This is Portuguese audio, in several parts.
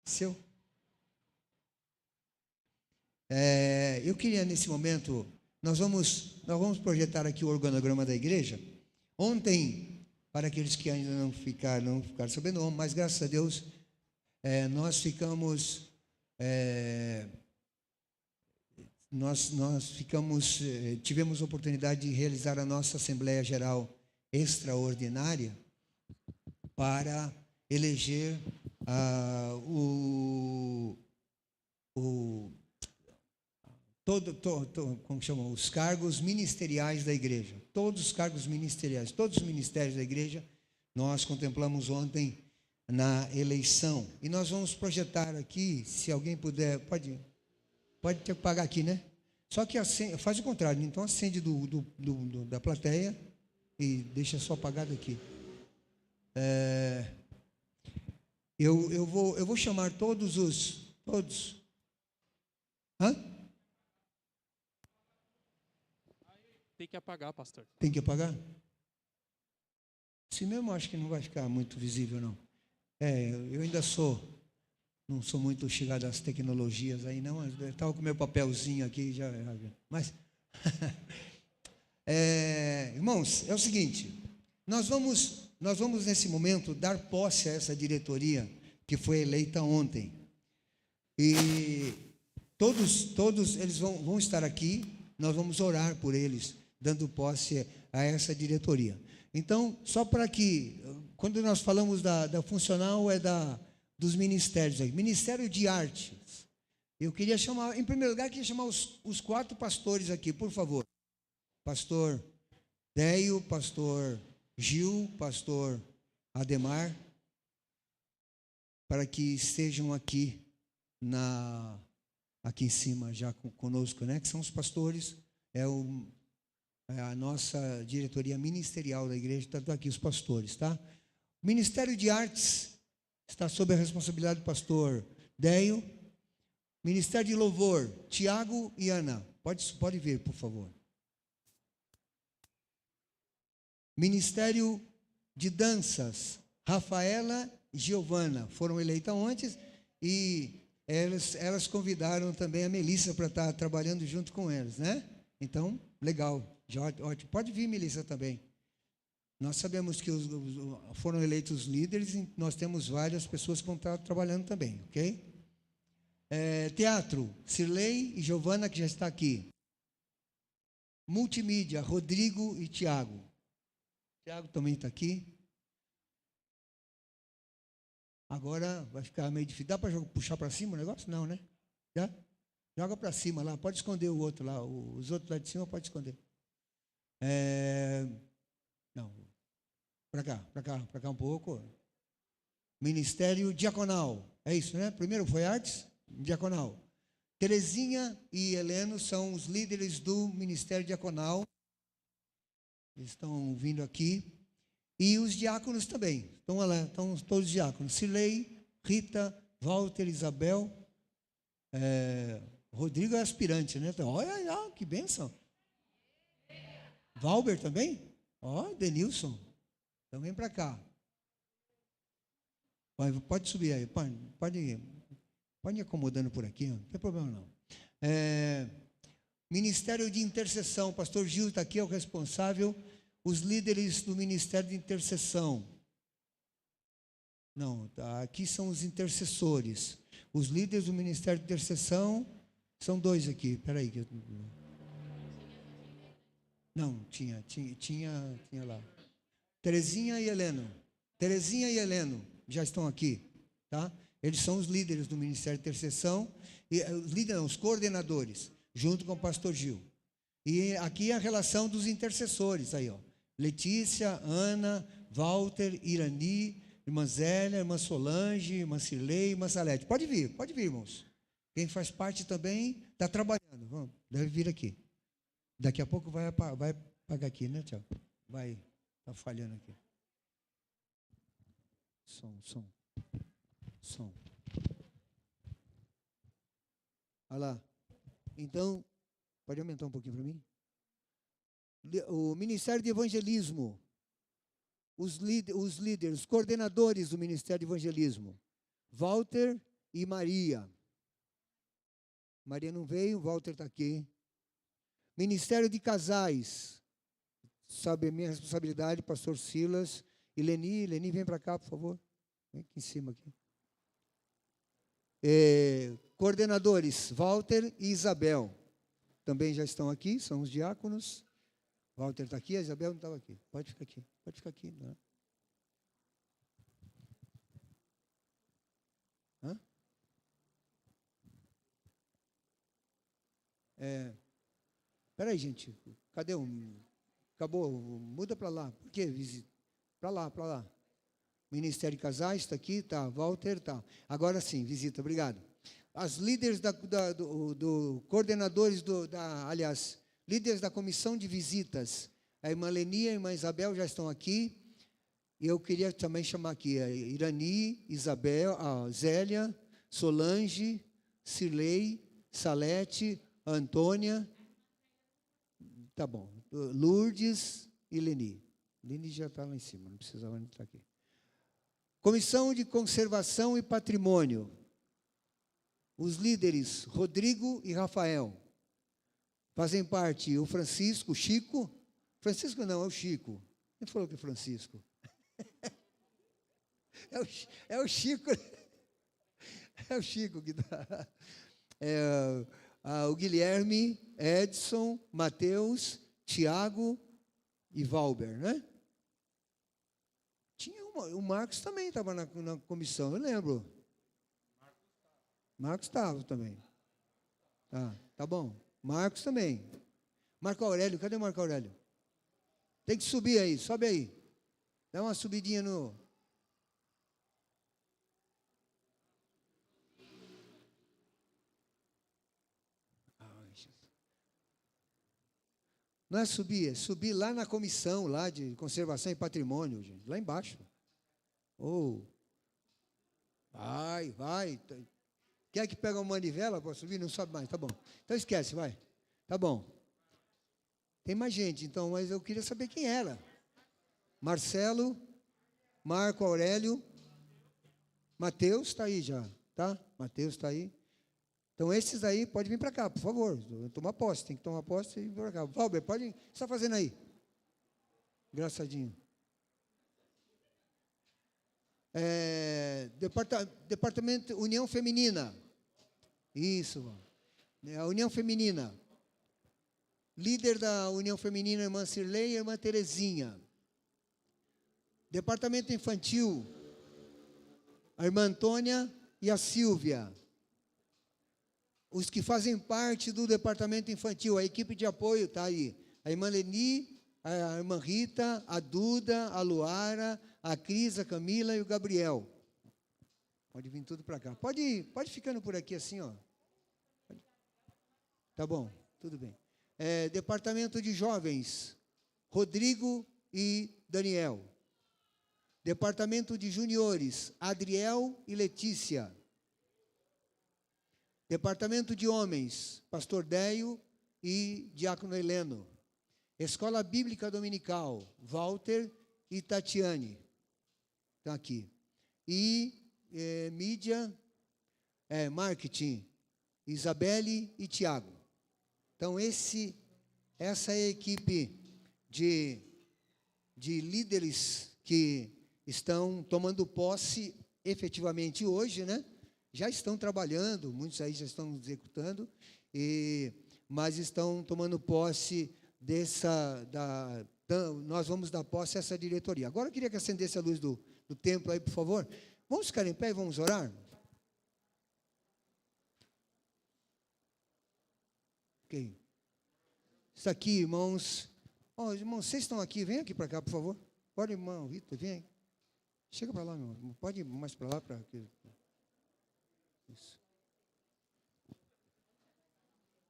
Seu? Eu queria, nesse momento, nós vamos projetar aqui o organograma da igreja. Ontem, para aqueles que ainda não ficaram sabendo, mas graças a Deus, nós tivemos a oportunidade de realizar a nossa Assembleia Geral Extraordinária para eleger como chama? Os cargos ministeriais da igreja. Todos os cargos ministeriais, todos os ministérios da igreja, nós contemplamos ontem na eleição. E nós vamos projetar aqui, se alguém puder, pode ter que pagar aqui, né? Só que faz o contrário, então acende da plateia e deixa só apagado aqui. Eu vou chamar todos. Hã? Tem que apagar, pastor. Tem que apagar? Assim mesmo, acho que não vai ficar muito visível, não. Eu ainda não sou muito chegado às tecnologias aí, não. Eu estava com meu papelzinho aqui, mas, irmãos, é o seguinte, nós vamos nesse momento dar posse a essa diretoria que foi eleita ontem. E todos eles vão estar aqui, nós vamos orar por eles, dando posse a essa diretoria. Então, só para que, quando nós falamos da funcional, dos ministérios aí. Ministério de Artes. Eu queria chamar, em primeiro lugar, os 4 pastores aqui, por favor. Pastor Deio, pastor Gil, pastor Ademar, para que estejam aqui em cima já conosco, né? Que são os pastores, a nossa diretoria ministerial da igreja, está aqui os pastores, tá? O Ministério de Artes está sob a responsabilidade do pastor Deio. Ministério de Louvor, Tiago e Ana. Pode vir, por favor. Ministério de Danças, Rafaela e Giovana. Foram eleitas ontem e elas convidaram também a Melissa para estar trabalhando junto com elas, né? Então, legal. Ótimo. Pode vir, Melissa, também. Nós sabemos que foram eleitos líderes e nós temos várias pessoas que vão estar trabalhando também, ok? Teatro, Cirlei e Giovana, que já está aqui. Multimídia, Rodrigo e Tiago. Tiago também está aqui. Agora vai ficar meio difícil. Dá para puxar para cima o negócio? Não, né? Já? Joga para cima lá. Pode esconder o outro lá. Os outros lá de cima pode esconder. Não. Para cá um pouco. Ministério diaconal. É isso, né? Primeiro foi artes, diaconal. Terezinha e Heleno são os líderes do ministério diaconal. Eles estão vindo aqui. E os diáconos também. Estão todos os diáconos. Cirlei, Rita, Walter, Isabel. Rodrigo é aspirante, né? Então, olha, que bênção. Valber também? Denilson. Então vem para cá. Pode subir aí. Pode ir acomodando por aqui. Não tem problema não. Ministério de Intercessão. Pastor Gil está aqui, é o responsável. Os líderes do Ministério de Intercessão. Não, aqui são os intercessores. Os líderes do Ministério de Intercessão são 2 aqui. Espera aí. Não, tinha lá. Terezinha e Heleno. Terezinha e Heleno já estão aqui, tá? Eles são os líderes do Ministério de Intercessão, os coordenadores, junto com o pastor Gil. E aqui a relação dos intercessores, aí, ó. Letícia, Ana, Walter, Irani, irmã Zélia, irmã Solange, irmã Cirlei, irmã Salete. Pode vir, irmãos. Quem faz parte também está trabalhando. Deve vir aqui. Daqui a pouco vai apagar aqui, né, Tiago? Está falhando aqui. Som. Olha lá. Então, pode aumentar um pouquinho para mim? O Ministério de Evangelismo. Os líderes, os coordenadores do Ministério de Evangelismo. Walter, e Maria. Maria não veio, Walter está aqui. Ministério de Casais, sabe a minha responsabilidade, pastor Silas e Leni. Leni, vem para cá, por favor. Vem aqui em cima. Aqui. Coordenadores, Walter e Isabel. Também já estão aqui, são os diáconos. Walter está aqui, a Isabel não estava aqui. Pode ficar aqui, pode ficar aqui. Não. Hã? Espera aí, gente. Cadê um? Acabou, muda para lá. Por quê? Para lá, para lá. Ministério de Casais está aqui, tá. Walter, tá. Agora sim, visita, obrigado. As líderes coordenadores aliás, líderes da comissão de visitas, a irmã Leni e a irmã Isabel já estão aqui. E eu queria também chamar aqui a Irani, Isabel, a Zélia, Solange, Cirlei, Salete, Antônia, tá bom, Lourdes e Leni. Leni já está lá em cima, não precisava entrar aqui. Comissão de Conservação e Patrimônio. Os líderes, Rodrigo e Rafael. Fazem parte o Francisco, o Chico. Francisco não, é o Chico. Quem falou que é Francisco? É o Chico. É o Chico que está. O Guilherme, Edson, Mateus, Tiago e Valber, né? O Marcos também estava na comissão, eu lembro. Marcos estava também. Tá bom. Marcos também. Marco Aurélio, cadê o Marco Aurélio? Tem que subir aí, sobe aí. Dá uma subidinha no... Não é subir lá na comissão lá de conservação e patrimônio, gente, lá embaixo. Vai. Quer que pegue uma manivela para subir? Não sobe mais, tá bom. Então esquece, vai. Tá bom. Tem mais gente, então, mas eu queria saber quem era. Marcelo, Marco Aurélio, Mateus está aí já, tá? Mateus está aí. Então, esses aí, pode vir para cá, por favor. Tomar posse, tem que tomar posse e vir para cá. Valber, pode ir. O que você está fazendo aí? Engraçadinho. Departamento União Feminina. Isso. A União Feminina. Líder da União Feminina, irmã Cirlei e irmã Terezinha. Departamento Infantil, a irmã Antônia e a Silvia. Os que fazem parte do departamento infantil, a equipe de apoio está aí. A irmã Leni, a irmã Rita, a Duda, a Luara, a Cris, a Camila e o Gabriel. Pode vir tudo para cá. Pode ficando por aqui assim, ó. Tá bom, tudo bem. Departamento de Jovens, Rodrigo e Daniel. Departamento de Juniores, Adriel e Letícia. Departamento de Homens, Pastor Deio e Diácono Heleno. Escola Bíblica Dominical, Walter e Tatiane. Estão aqui. E mídia, marketing, Isabelle e Tiago. Então, essa é a equipe de líderes que estão tomando posse efetivamente hoje, né? Já estão trabalhando, muitos aí já estão executando, mas estão tomando posse nós vamos dar posse a essa diretoria. Agora eu queria que acendesse a luz do templo aí, por favor. Vamos ficar em pé e vamos orar? Ok. Isso aqui, irmãos. Irmãos, vocês estão aqui, vem aqui para cá, por favor. Pode, irmão Vitor, vem aí. Chega para lá, meu irmão. Pode ir mais para lá. Isso.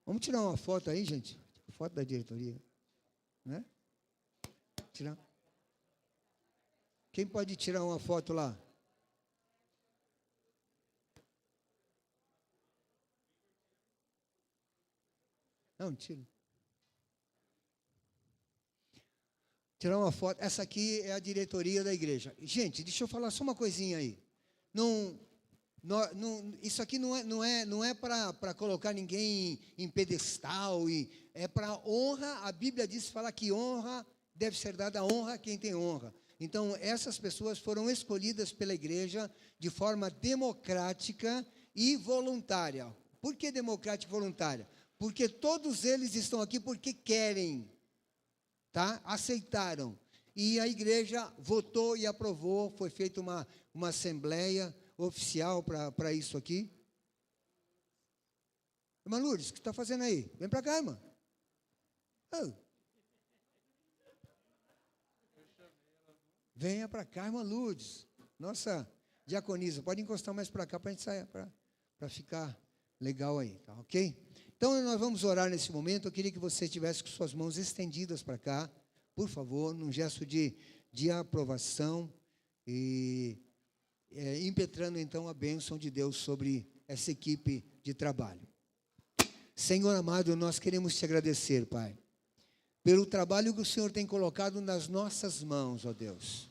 Vamos tirar uma foto aí, gente. Foto da diretoria. Né? Tirar. Quem pode tirar uma foto lá? Não, tira. Tirar uma foto. Essa aqui é a diretoria da igreja. Gente, deixa eu falar só uma coisinha aí. Isso aqui não é para colocar ninguém em pedestal, é para honra. A Bíblia diz, fala que honra deve ser dada a honra a quem tem honra. Então, essas pessoas foram escolhidas pela igreja de forma democrática e voluntária. Por que democrática e voluntária? Porque todos eles estão aqui porque querem, tá? Aceitaram. E a igreja votou e aprovou, foi feita uma assembleia oficial para isso aqui. Irmã Lourdes, o que está fazendo aí? Vem para cá, irmã. Oh. Venha para cá, irmã Lourdes. Nossa diaconisa, pode encostar mais para cá para a gente sair, para ficar legal aí, tá ok? Então, nós vamos orar nesse momento. Eu queria que você estivesse com suas mãos estendidas para cá, por favor, num gesto de aprovação e impetrando, então, a bênção de Deus sobre essa equipe de trabalho. Senhor amado, nós queremos te agradecer, Pai, pelo trabalho que o Senhor tem colocado nas nossas mãos, ó Deus.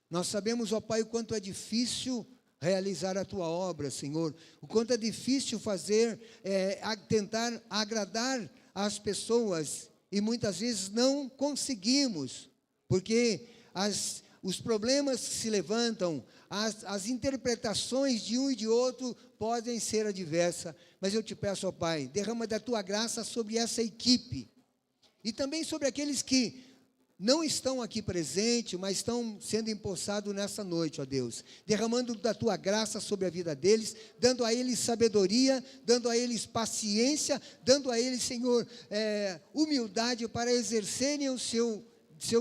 Nós sabemos, ó Pai, o quanto é difícil realizar a Tua obra, Senhor, o quanto é difícil tentar agradar as pessoas, e muitas vezes não conseguimos, porque os problemas que se levantam, as interpretações de um e de outro podem ser adversas, mas eu te peço, ó Pai, derrama da Tua graça sobre essa equipe, e também sobre aqueles que não estão aqui presentes, mas estão sendo empossados nessa noite, ó Deus, derramando da Tua graça sobre a vida deles, dando a eles sabedoria, dando a eles paciência, dando a eles, Senhor, humildade para exercerem o seu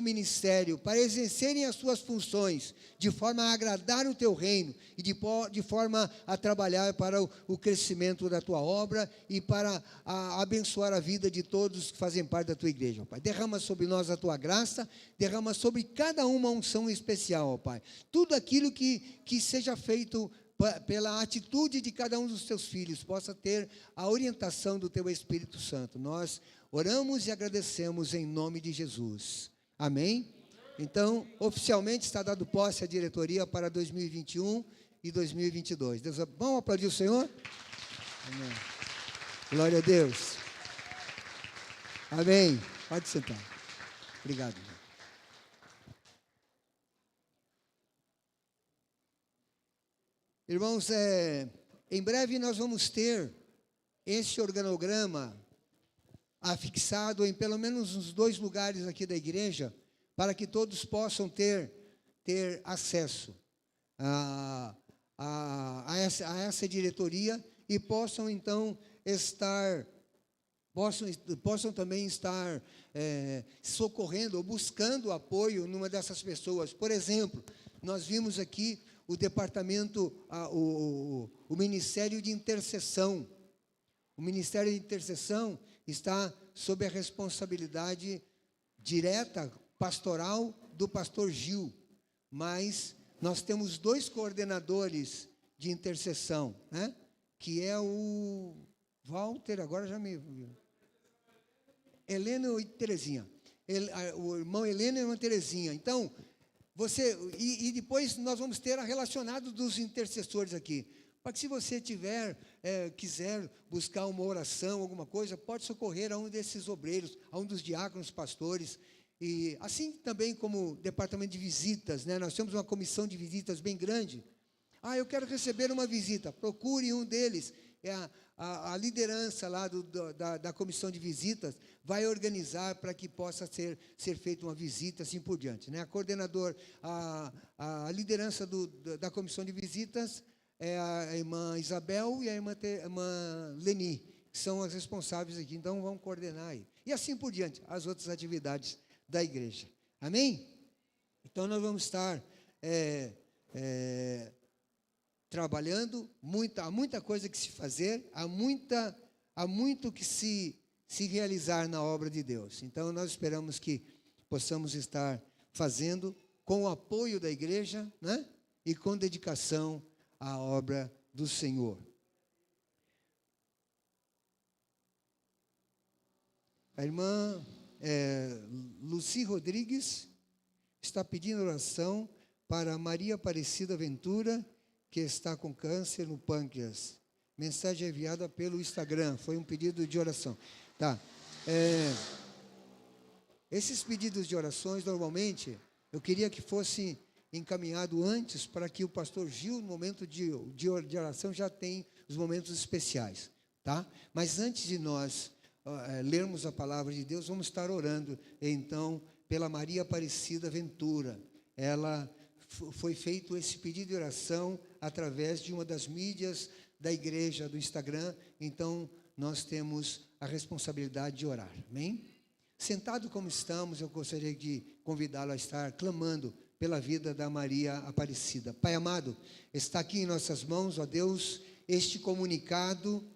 ministério, para exercerem as suas funções, de forma a agradar o Teu reino, e de forma a trabalhar para o crescimento da Tua obra, e para abençoar a vida de todos que fazem parte da Tua igreja, ó Pai. Derrama sobre nós a Tua graça, derrama sobre cada uma unção especial, ó Pai. Tudo aquilo que seja feito pela atitude de cada um dos Teus filhos, possa ter a orientação do Teu Espírito Santo. Nós oramos e agradecemos em nome de Jesus. Amém? Então, oficialmente está dado posse à diretoria para 2021 e 2022. Vamos aplaudir o Senhor? Amém. Glória a Deus. Amém. Pode sentar. Obrigado. Irmãos, em breve nós vamos ter esse organograma afixado em pelo menos uns 2 lugares aqui da igreja, para que todos possam ter acesso a essa diretoria e possam, então, possam também estar socorrendo ou buscando apoio numa dessas pessoas. Por exemplo, nós vimos aqui o departamento, o Ministério de Intercessão. O Ministério de Intercessão está sob a responsabilidade direta, pastoral, do pastor Gil, mas nós temos 2 coordenadores de intercessão, né? Que é o Walter, agora já me... Helena e Terezinha. O irmão Helena e a irmã Terezinha. Então, e depois nós vamos ter a relacionado dos intercessores aqui. Para que se você quiser buscar uma oração, alguma coisa, pode socorrer a um desses obreiros, a um dos diáconos, pastores, e assim também como departamento de visitas, né? Nós temos uma comissão de visitas bem grande. Eu quero receber uma visita, procure um deles, a liderança lá da comissão de visitas vai organizar para que possa ser feita uma visita, assim por diante, né? A liderança da comissão de visitas é a irmã Isabel e a irmã Leni, que são as responsáveis aqui, então vamos coordenar aí. E assim por diante, as outras atividades da igreja. Amém? Então nós vamos estar trabalhando, há muita coisa que se fazer, há muito que se realizar na obra de Deus. Então nós esperamos que possamos estar fazendo com o apoio da igreja, né? E com dedicação à obra do Senhor. A irmã Luci Rodrigues está pedindo oração para Maria Aparecida Ventura que está com câncer no pâncreas. Mensagem enviada pelo Instagram, foi um pedido de oração. Tá. Esses pedidos de orações, normalmente, eu queria que fosse encaminhado antes, para que o pastor Gil, no momento de oração, já tem os momentos especiais, tá? Mas antes de nós lermos a palavra de Deus, vamos estar orando, então, pela Maria Aparecida Ventura. Ela foi feito esse pedido de oração através de uma das mídias da igreja, do Instagram, então nós temos a responsabilidade de orar, amém? Sentado como estamos, eu gostaria de convidá-lo a estar clamando pela vida da Maria Aparecida. Pai amado, está aqui em nossas mãos, ó Deus, este comunicado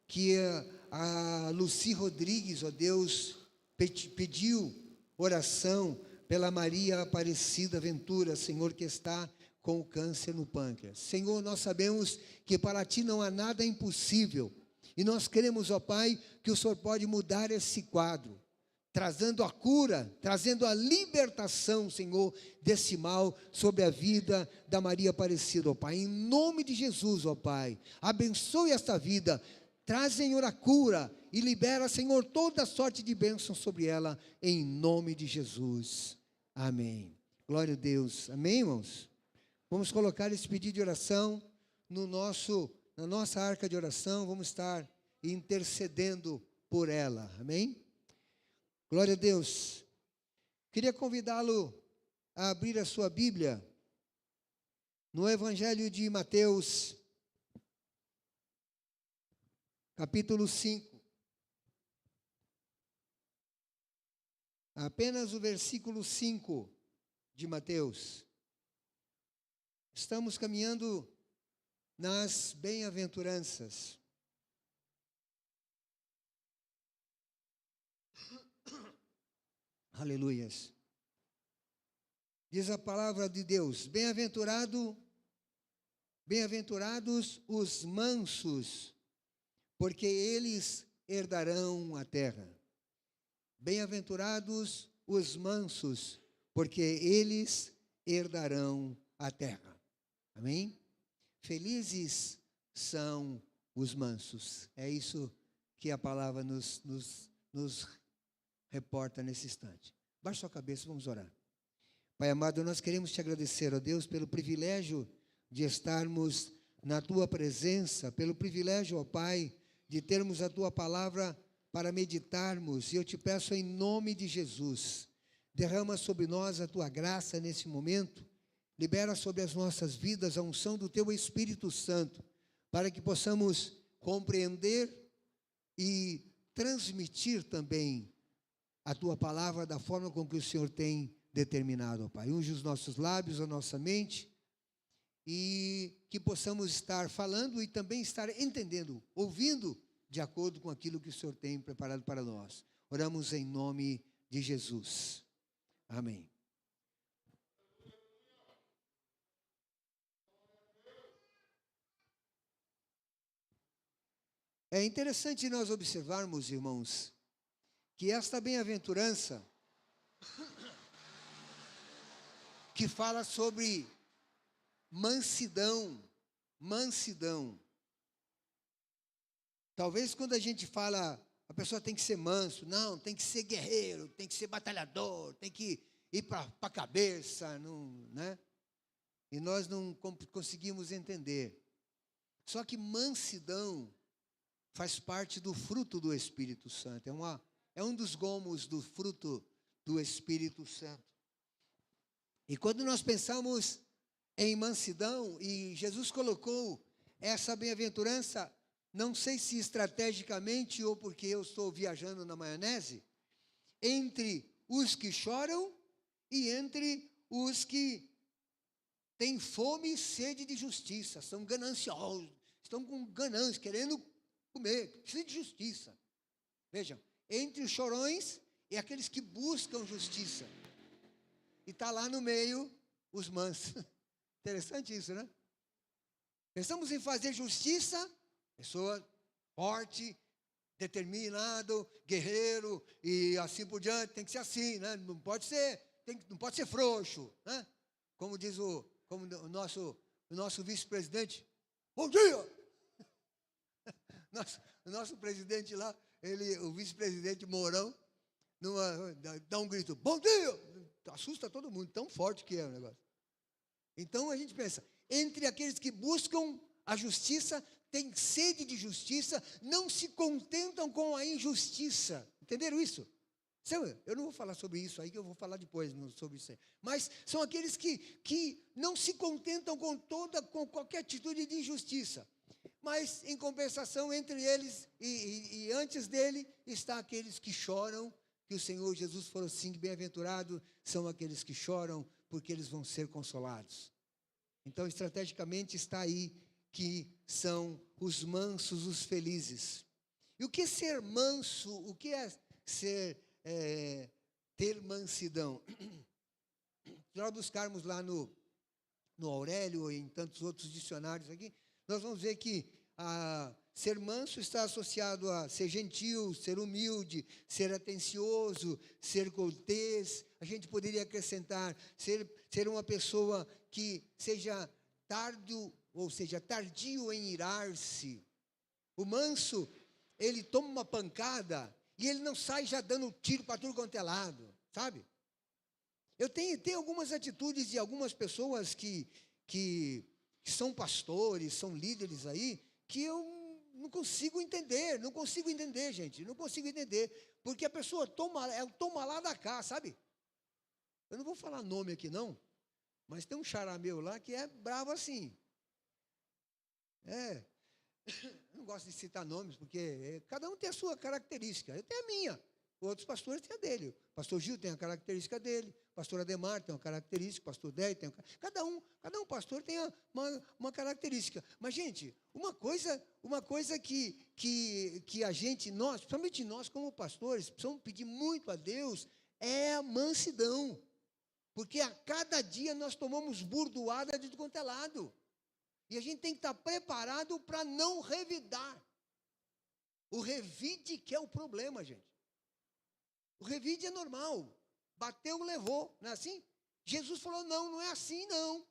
que a Lucy Rodrigues, ó Deus, pediu oração pela Maria Aparecida Ventura, Senhor, que está com o câncer no pâncreas. Senhor, nós sabemos que para Ti não há nada impossível, e nós queremos, ó Pai, que o Senhor pode mudar esse quadro, trazendo a cura, trazendo a libertação, Senhor, desse mal sobre a vida da Maria Aparecida, ó Pai. Em nome de Jesus, ó Pai, abençoe esta vida, traz, Senhor, a cura e libera, Senhor, toda sorte de bênção sobre ela, em nome de Jesus. Amém. Glória a Deus. Amém, irmãos? Vamos colocar esse pedido de oração na nossa arca de oração, vamos estar intercedendo por ela. Amém? Glória a Deus. Queria convidá-lo a abrir a sua Bíblia no Evangelho de Mateus, capítulo 5. Apenas o versículo 5 de Mateus. Estamos caminhando nas bem-aventuranças. Aleluias. Diz a palavra de Deus: bem-aventurados os mansos, porque eles herdarão a terra. Bem-aventurados os mansos, porque eles herdarão a terra. Amém? Felizes são os mansos. É isso que a palavra nos reporta nesse instante. Baixe sua cabeça, vamos orar. Pai amado, nós queremos te agradecer, ó Deus, pelo privilégio de estarmos na tua presença, pelo privilégio, ó Pai, de termos a tua palavra para meditarmos. E eu te peço em nome de Jesus, derrama sobre nós a tua graça nesse momento, libera sobre as nossas vidas a unção do teu Espírito Santo, para que possamos compreender e transmitir também a tua palavra da forma com que o Senhor tem determinado, ó Pai. Unge os nossos lábios, a nossa mente, e que possamos estar falando e também estar entendendo, ouvindo de acordo com aquilo que o Senhor tem preparado para nós. Oramos em nome de Jesus. Amém. É interessante nós observarmos, irmãos, que esta bem-aventurança, que fala sobre mansidão, talvez quando a gente fala, a pessoa tem que ser manso, não, tem que ser guerreiro, tem que ser batalhador, tem que ir para a cabeça, não, né? E nós não conseguimos entender. Só que mansidão faz parte do fruto do Espírito Santo, é um dos gomos do fruto do Espírito Santo. E quando nós pensamos em mansidão, e Jesus colocou essa bem-aventurança, não sei se estrategicamente ou porque eu estou viajando na maionese, entre os que choram e entre os que têm fome e sede de justiça, são gananciosos, estão com ganância, querendo comer, precisa de justiça. Vejam, entre os chorões e aqueles que buscam justiça. E está lá no meio os mansos. Interessante isso, né? Pensamos em fazer justiça, pessoa forte, determinado, guerreiro e assim por diante, tem que ser assim, né? Não pode ser frouxo, né? Como diz o o nosso vice-presidente, bom dia! O nosso presidente lá, o vice-presidente Mourão, dá um grito, bom dia! Assusta todo mundo, tão forte que é o negócio. Então a gente pensa, entre aqueles que buscam a justiça, têm sede de justiça, não se contentam com a injustiça. Entenderam isso? Eu não vou falar sobre isso aí, que eu vou falar depois sobre isso aí. Mas são aqueles que não se contentam com qualquer atitude de injustiça. Mas, em compensação, entre eles e antes dele, está aqueles que choram, que o Senhor Jesus falou assim, bem-aventurado são aqueles que choram, porque eles vão ser consolados. Então, estrategicamente, está aí que são os mansos, os felizes. E o que é ser manso? O que é ter mansidão? Se nós buscarmos lá no Aurélio e em tantos outros dicionários aqui, nós vamos ver que ser manso está associado a ser gentil, ser humilde, ser atencioso, ser cortês. A gente poderia acrescentar ser uma pessoa que seja tardio em irar-se. O manso, ele toma uma pancada e ele não sai já dando tiro para tudo quanto é lado, sabe? Eu tenho algumas atitudes de algumas pessoas que são pastores, são líderes aí, que eu não consigo entender, gente, não consigo entender, porque a pessoa toma lá da cá, sabe? Eu não vou falar nome aqui não, mas tem um xará meu lá que é bravo assim. Eu não gosto de citar nomes, porque cada um tem a sua característica, eu tenho a minha. Outros pastores têm a dele. O pastor Gil tem a característica dele, o pastor Ademar tem uma característica, o pastor Déio tem cada um pastor tem uma característica. Mas, gente, uma coisa que a gente, principalmente nós como pastores, precisamos pedir muito a Deus, é a mansidão. Porque a cada dia nós tomamos burdoada de quanto é lado. E a gente tem que estar preparado para não revidar. O revide que é o problema, gente. O revide é normal. Bateu, levou. Não é assim? Jesus falou, não é assim, não.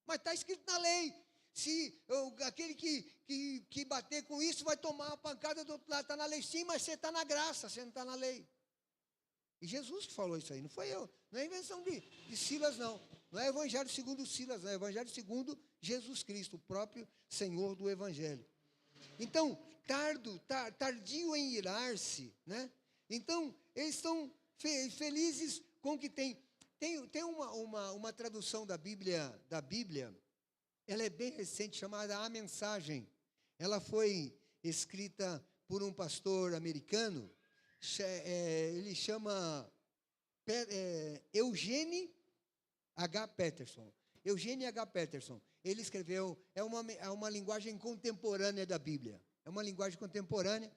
Mas está escrito na lei. Se aquele que bater com isso vai tomar uma pancada do outro lado. Está na lei sim, mas você está na graça, você não está na lei. E Jesus que falou isso aí, não foi eu. Não é invenção de Silas, não. Não é evangelho segundo Silas, não. É evangelho segundo Jesus Cristo, o próprio Senhor do Evangelho. Então, tardio em irar-se, né? Então, eles estão felizes com o que tem. Tem uma tradução da Bíblia, ela é bem recente, chamada A Mensagem. Ela foi escrita por um pastor americano, ele chama Eugene H. Peterson. Eugene H. Peterson. Ele escreveu, é uma linguagem contemporânea da Bíblia. É uma linguagem contemporânea.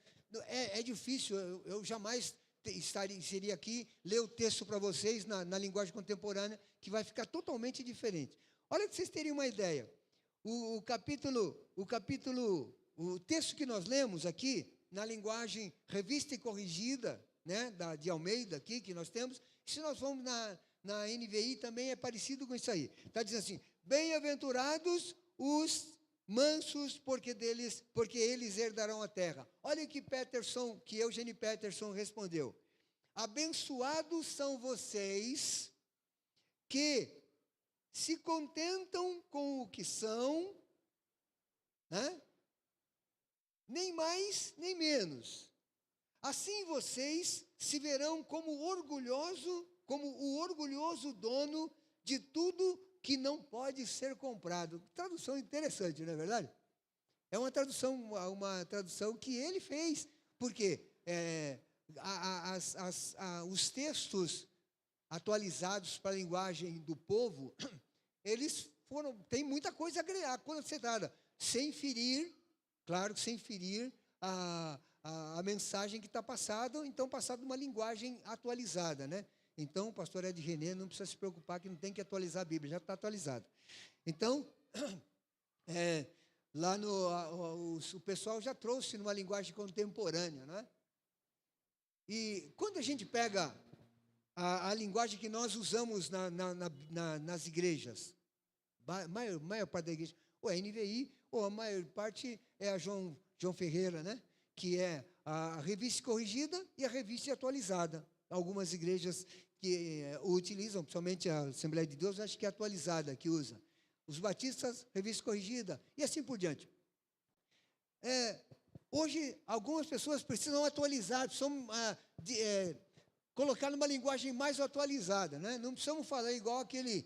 É difícil, eu jamais seria aqui ler o texto para vocês na linguagem contemporânea, que vai ficar totalmente diferente. Olha que vocês teriam uma ideia. O texto que nós lemos aqui, na linguagem revista e corrigida, né, de Almeida aqui, que nós temos, se nós vamos na NVI também é parecido com isso aí. Está dizendo assim, bem-aventurados os mansos, porque eles herdarão a terra. Olha que Eugene Peterson respondeu. Abençoados são vocês que se contentam com o que são, né? Nem mais, nem menos. Assim vocês se verão como o orgulhoso dono de tudo que não pode ser comprado. Tradução interessante, não é verdade? É uma tradução que ele fez, porque os textos atualizados para a linguagem do povo, eles tem muita coisa acrescentada, sem ferir, claro que sem ferir a mensagem que está passada, então passada numa linguagem atualizada, né? Então, o pastor Ed René não precisa se preocupar que não tem que atualizar a Bíblia, já está atualizada. Então, lá o pessoal já trouxe numa linguagem contemporânea, né? E quando a gente pega a linguagem que nós usamos nas igrejas, maior parte da igreja, ou é NVI, ou a maior parte é a João Ferreira, né? Que é a revista corrigida e a revista atualizada. Algumas igrejas que o utilizam, principalmente a Assembleia de Deus, acho que é atualizada que usa. Os batistas, revista corrigida, e assim por diante. Hoje, algumas pessoas precisam atualizar, precisam colocar numa linguagem mais atualizada, né? Não precisamos falar igual aquele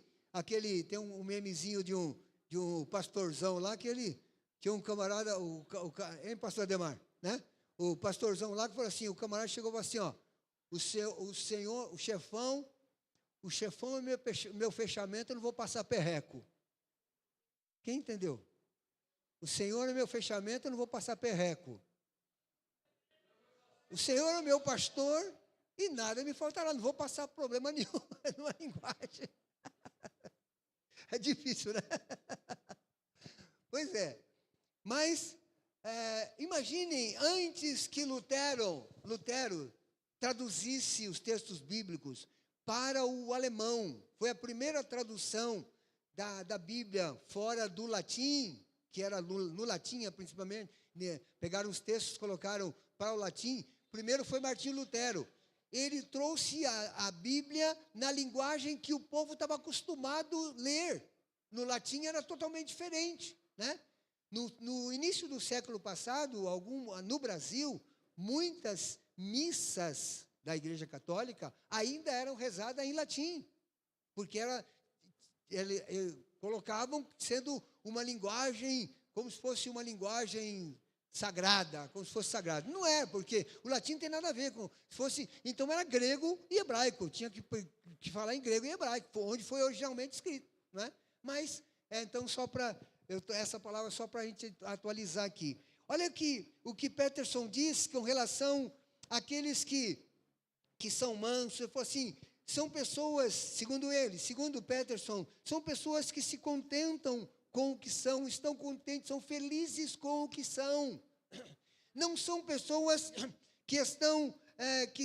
tem um memezinho de um pastorzão lá, que ele tinha um camarada, pastor Ademar, né? O pastorzão lá que falou assim, o camarada chegou e falou assim, ó, o chefão é meu fechamento, eu não vou passar perreco. Quem entendeu? O Senhor é meu fechamento, eu não vou passar perreco. O Senhor é meu pastor e nada me faltará, não vou passar problema nenhum numa linguagem. É difícil, né? Pois é. Mas, imaginem, antes que Lutero traduzisse os textos bíblicos para o alemão, foi a primeira tradução da Bíblia fora do latim, que era no latim, principalmente, né? Pegaram os textos, colocaram para o latim. Primeiro foi Martinho Lutero. Ele trouxe a Bíblia na linguagem que o povo estava acostumado a ler. No latim era totalmente diferente, né? No início do século passado, no Brasil, muitas missas da Igreja Católica ainda eram rezadas em latim, porque colocavam sendo uma linguagem, como se fosse uma linguagem sagrada, como se fosse sagrado. Não é, porque o latim não tem nada a ver com, se fosse, então era grego e hebraico, tinha que falar em grego e hebraico, onde foi originalmente escrito, não é? Mas, então, essa palavra só para a gente atualizar aqui. Olha aqui o que Peterson diz com relação àqueles que são mansos. Ele falou assim, são pessoas, segundo Peterson, são pessoas que se contentam com o que são, estão contentes, são felizes com o que são. Não são pessoas que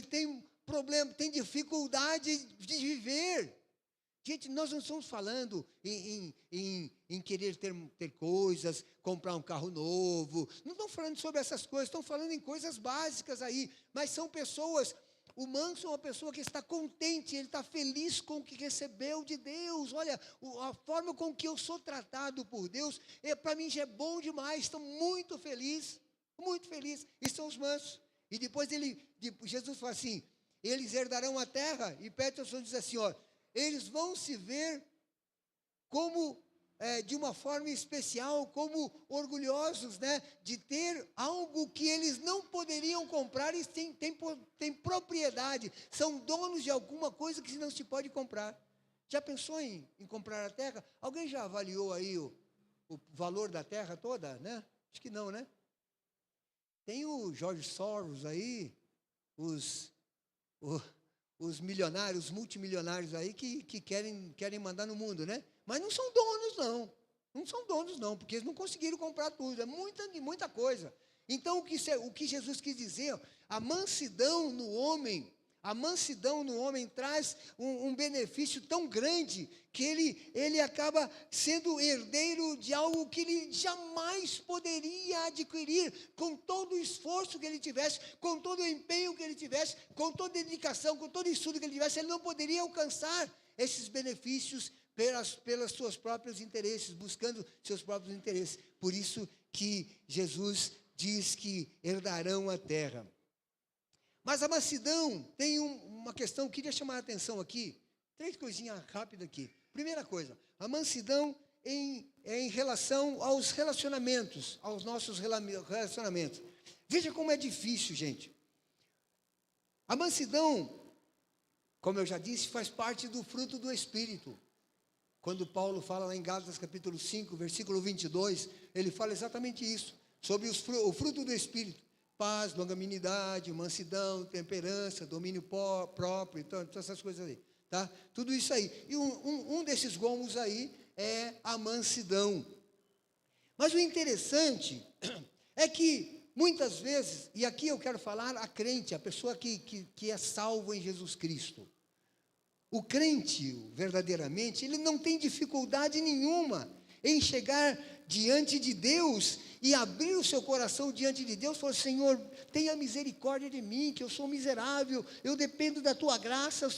têm problema, têm dificuldade de viver. Gente, nós não estamos falando em querer ter coisas, comprar um carro novo. Não estamos falando sobre essas coisas, estamos falando em coisas básicas aí. Mas são pessoas, o manso é uma pessoa que está contente, ele está feliz com o que recebeu de Deus. Olha, a forma com que eu sou tratado por Deus, para mim já é bom demais, estou muito feliz, muito feliz. E são os mansos. E depois Jesus fala assim, eles herdarão a terra, e Peterson diz assim, ó, eles vão se ver como, de uma forma especial, como orgulhosos, né, de ter algo que eles não poderiam comprar e têm propriedade, são donos de alguma coisa que não se pode comprar. Já pensou em comprar a terra? Alguém já avaliou aí o valor da terra toda, né? Acho que não, né? Tem o George Soros aí, os milionários, multimilionários aí que querem mandar no mundo, né? Mas não são donos, não. Não são donos, não, porque eles não conseguiram comprar tudo. É muita coisa. Então, o que Jesus quis dizer, a mansidão no homem traz um benefício tão grande que ele acaba sendo herdeiro de algo que ele jamais poderia adquirir, com todo o esforço que ele tivesse, com todo o empenho que ele tivesse, com toda a dedicação, com todo o estudo que ele tivesse, ele não poderia alcançar esses benefícios pelos seus próprios interesses, buscando seus próprios interesses. Por isso que Jesus diz que herdarão a terra. Mas a mansidão tem uma questão, eu queria chamar a atenção aqui, 3 coisinhas rápidas aqui. Primeira coisa, a mansidão em relação aos relacionamentos, aos nossos relacionamentos. Veja como é difícil, gente. A mansidão, como eu já disse, faz parte do fruto do Espírito. Quando Paulo fala lá em Gálatas capítulo 5, versículo 22, ele fala exatamente isso, sobre o fruto do Espírito. Paz, longanimidade, mansidão, temperança, domínio próprio, então, todas essas coisas aí, tá? Tudo isso aí. E um desses gomos aí é a mansidão. Mas o interessante é que, muitas vezes, e aqui eu quero falar a crente, a pessoa que é salvo em Jesus Cristo. O crente, verdadeiramente, ele não tem dificuldade nenhuma em chegar diante de Deus e abrir o seu coração diante de Deus e falar: Senhor, tenha misericórdia de mim, que eu sou miserável, eu dependo da tua graça,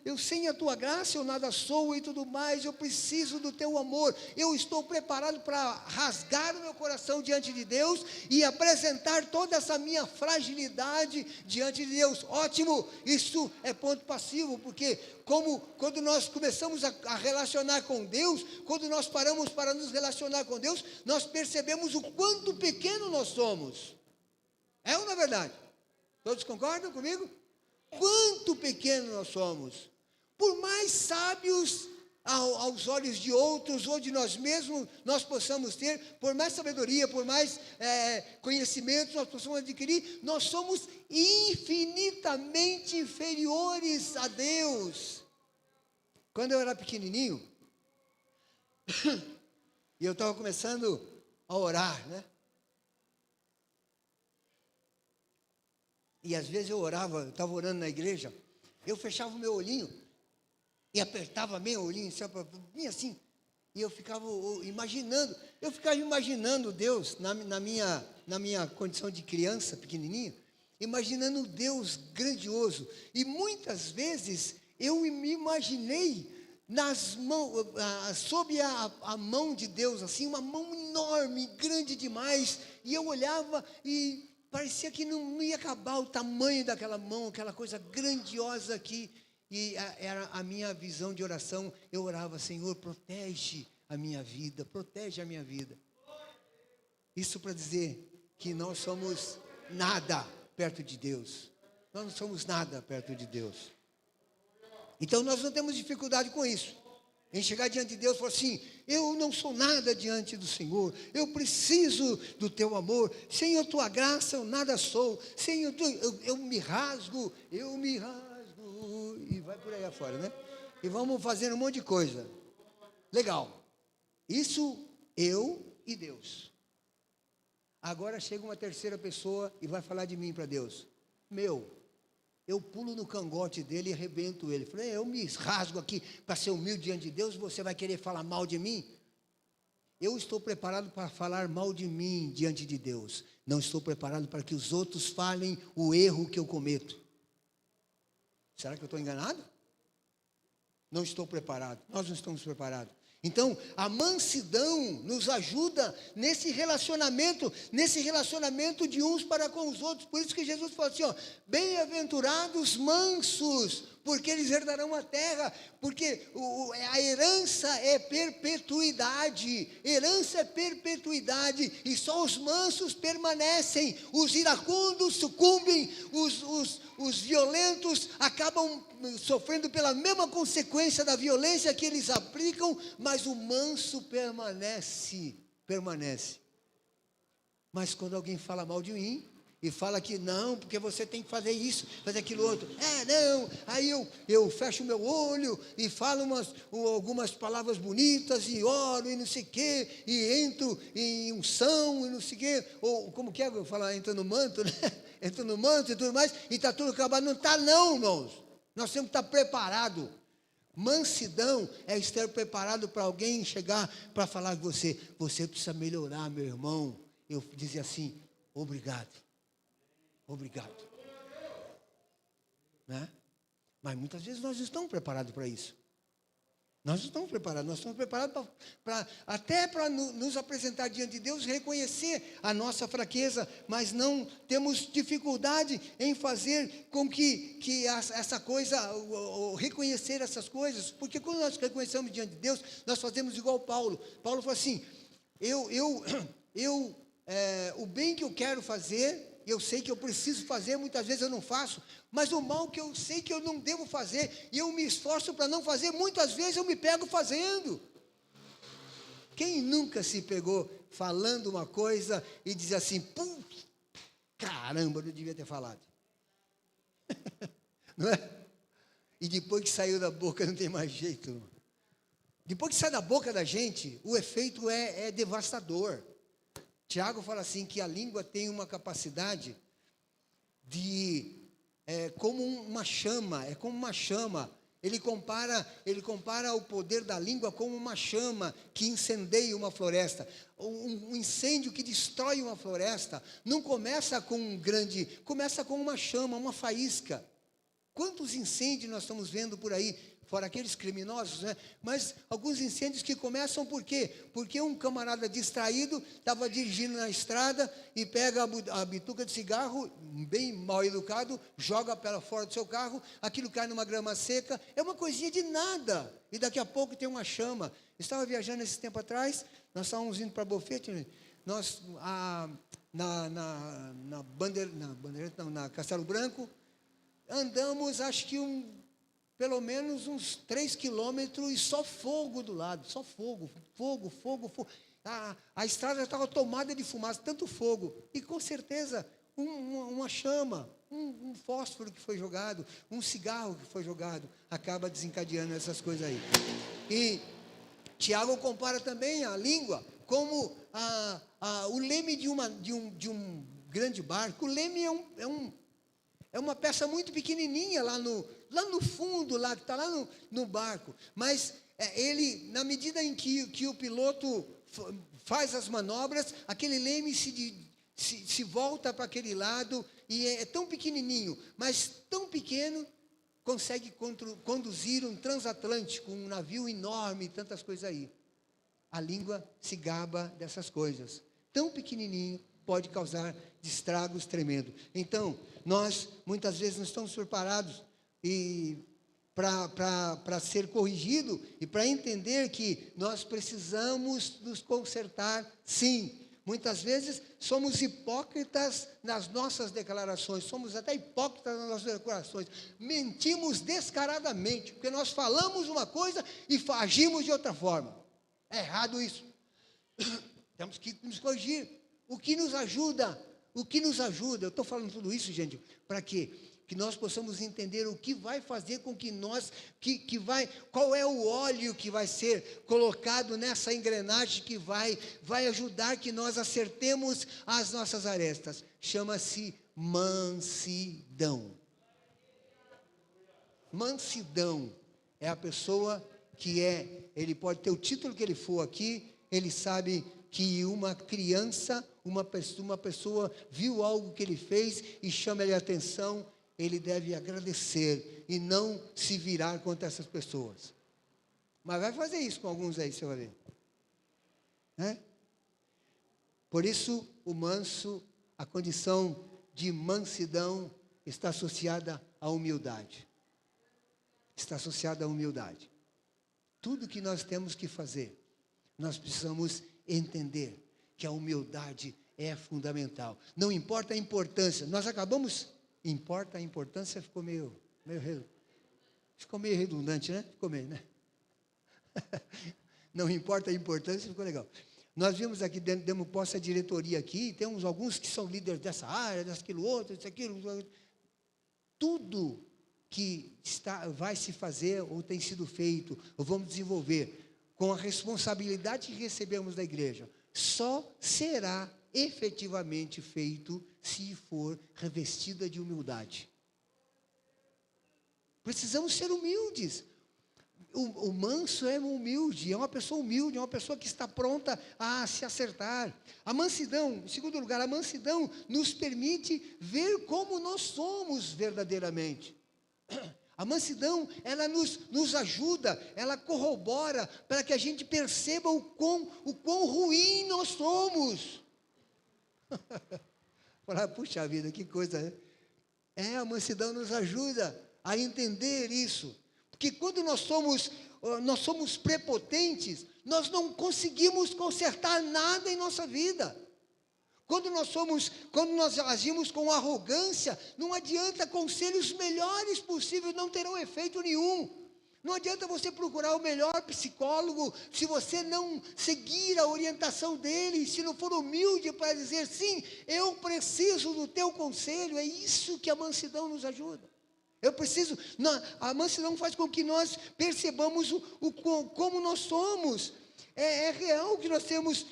eu sem a tua graça eu nada sou e tudo mais, eu preciso do teu amor. Eu estou preparado para rasgar o meu coração diante de Deus e apresentar toda essa minha fragilidade diante de Deus. Ótimo, isso é ponto passivo, porque quando nós começamos a relacionar com Deus, quando nós paramos para nos relacionar com Deus, nós percebemos o quanto pequeno nós somos. É ou não é verdade? Todos concordam comigo? Quanto pequeno nós somos. Por mais sábios aos olhos de outros ou de nós mesmos nós possamos ter, por mais sabedoria, por mais conhecimento nós possamos adquirir, nós somos infinitamente inferiores a Deus. Quando eu era pequenininho, e eu estava começando a orar, né? E às vezes eu orava, eu estava orando na igreja, eu fechava o meu olhinho e apertava meu olhinho, bem assim, e eu ficava imaginando Deus, na minha condição de criança pequenininha, imaginando Deus grandioso, e muitas vezes eu me imaginei nas mãos, sob a mão de Deus, assim, uma mão enorme, grande demais, e eu olhava e parecia que não ia acabar o tamanho daquela mão, aquela coisa grandiosa aqui. E era a minha visão de oração. Eu orava: Senhor, protege a minha vida, protege a minha vida. Isso para dizer que nós somos nada perto de Deus. Nós não somos nada perto de Deus. Então nós não temos dificuldade com isso, em chegar diante de Deus e falar assim: eu não sou nada diante do Senhor, eu preciso do teu amor, sem a tua graça eu nada sou, eu me rasgo, e vai por aí afora, né? E vamos fazendo um monte de coisa. Legal. Isso eu e Deus. Agora chega uma terceira pessoa e vai falar de mim para Deus. Eu pulo no cangote dele e arrebento ele. Falei: eu me rasgo aqui para ser humilde diante de Deus, você vai querer falar mal de mim? Eu estou preparado para falar mal de mim diante de Deus. Não estou preparado para que os outros falem o erro que eu cometo. Será que eu estou enganado? Não estou preparado. Nós não estamos preparados. Então, a mansidão nos ajuda nesse relacionamento de uns para com os outros. Por isso que Jesus falou assim, bem-aventurados mansos, porque eles herdarão a terra, porque a herança é perpetuidade, e só os mansos permanecem, os iracundos sucumbem, os violentos acabam sofrendo pela mesma consequência da violência que eles aplicam, mas o manso permanece. Mas quando alguém fala mal de mim, e fala que não, porque você tem que fazer isso, fazer aquilo outro. Aí eu fecho o meu olho e falo algumas palavras bonitas e oro e não sei o quê, e entro em unção e não sei o quê, ou como que é que eu falo, entra no manto, né? Entra no manto e tudo mais, e está tudo acabado. Não está não, irmãos. Nós temos que estar preparados. Mansidão é estar preparado para alguém chegar para falar com você. Você precisa melhorar, meu irmão. Eu dizia assim, obrigado. Né? Mas muitas vezes nós não estamos preparados para isso. Nós não estamos preparados. Nós estamos preparados até para nos apresentar diante de Deus, reconhecer a nossa fraqueza, mas não temos dificuldade em fazer com que essa coisa, ou reconhecer essas coisas, porque quando nós reconhecemos diante de Deus, nós fazemos igual Paulo. Paulo falou assim, o bem que eu quero fazer, eu sei que eu preciso fazer, muitas vezes eu não faço, mas o mal que eu sei que eu não devo fazer, e eu me esforço para não fazer, muitas vezes eu me pego fazendo. Quem nunca se pegou falando uma coisa e diz assim, caramba, eu não devia ter falado. Não é? E depois que saiu da boca não tem mais jeito. Depois que sai da boca da gente, o efeito é devastador. Tiago fala assim, que a língua tem uma capacidade de, como uma chama Ele compara o poder da língua como uma chama que incendeia uma floresta. Um incêndio que destrói uma floresta não começa começa com uma chama, uma faísca. Quantos incêndios nós estamos vendo por aí, fora aqueles criminosos, né? Mas alguns incêndios que começam por quê? Porque um camarada distraído estava dirigindo na estrada e pega a bituca de cigarro, bem mal educado, joga para fora do seu carro, aquilo cai numa grama seca, é uma coisinha de nada, e daqui a pouco tem uma chama. Estava viajando esse tempo atrás, nós estávamos indo para Bofete, nós, na Castelo Branco, andamos, acho que pelo menos uns 3 quilômetros e só fogo do lado, só fogo. A estrada estava tomada de fumaça, tanto fogo. E com certeza uma chama, um fósforo que foi jogado, um cigarro que foi jogado, acaba desencadeando essas coisas aí. E Tiago compara também a língua como o leme de um grande barco. O leme é uma peça muito pequenininha lá no fundo, lá que está lá no barco. Mas ele, na medida em que o piloto faz as manobras, aquele leme se volta para aquele lado, e é tão pequenininho, mas tão pequeno, consegue conduzir um transatlântico, um navio enorme, tantas coisas aí. A língua se gaba dessas coisas. Tão pequenininho, pode causar estragos tremendos. Então, nós, muitas vezes, não estamos preparados para ser corrigido e para entender que nós precisamos nos consertar, sim. Muitas vezes, somos hipócritas nas nossas declarações, somos até hipócritas nas nossas declarações, mentimos descaradamente, porque nós falamos uma coisa e agimos de outra forma. É errado isso. Temos que nos corrigir. O que nos ajuda, eu estou falando tudo isso, gente, para quê? Que nós possamos entender o que vai fazer com que nós, qual é o óleo que vai ser colocado nessa engrenagem que vai ajudar que nós acertemos as nossas arestas. Chama-se mansidão. Mansidão é a pessoa que ele pode ter o título que ele for aqui, ele sabe que uma criança, uma pessoa viu algo que ele fez e chama ele a atenção, ele deve agradecer e não se virar contra essas pessoas. Mas vai fazer isso com alguns aí, você vai ver. Né? Por isso, o manso, a condição de mansidão está associada à humildade. Está associada à humildade. Tudo que nós temos que fazer, nós precisamos entender que a humildade é fundamental. Não importa a importância. Nós acabamos... Importa a importância, ficou meio redundante, né? Ficou meio, né? Não importa a importância, ficou legal. Nós vimos aqui, demos posse à diretoria aqui, temos alguns que são líderes dessa área, daquilo outro, isso, aquilo. Tudo que vai se fazer, ou tem sido feito, ou vamos desenvolver, com a responsabilidade que recebemos da igreja, só será efetivamente feito se for revestida de humildade. Precisamos ser humildes. O manso é humilde, é uma pessoa humilde, é uma pessoa que está pronta a se acertar. A mansidão, em segundo lugar, a mansidão nos permite ver como nós somos verdadeiramente. A mansidão, ela nos ajuda, ela corrobora para que a gente perceba o quão ruim nós somos. Falar, puxa vida, que coisa, né? A mansidão nos ajuda a entender isso. Porque quando nós somos prepotentes, nós não conseguimos consertar nada em nossa vida. Quando nós agimos com arrogância, não adianta, conselhos melhores possíveis não terão efeito nenhum. Não adianta você procurar o melhor psicólogo se você não seguir a orientação dele, se não for humilde para dizer, sim, eu preciso do teu conselho. É isso que a mansidão nos ajuda. A mansidão faz com que nós percebamos como nós somos. É real que nós temos,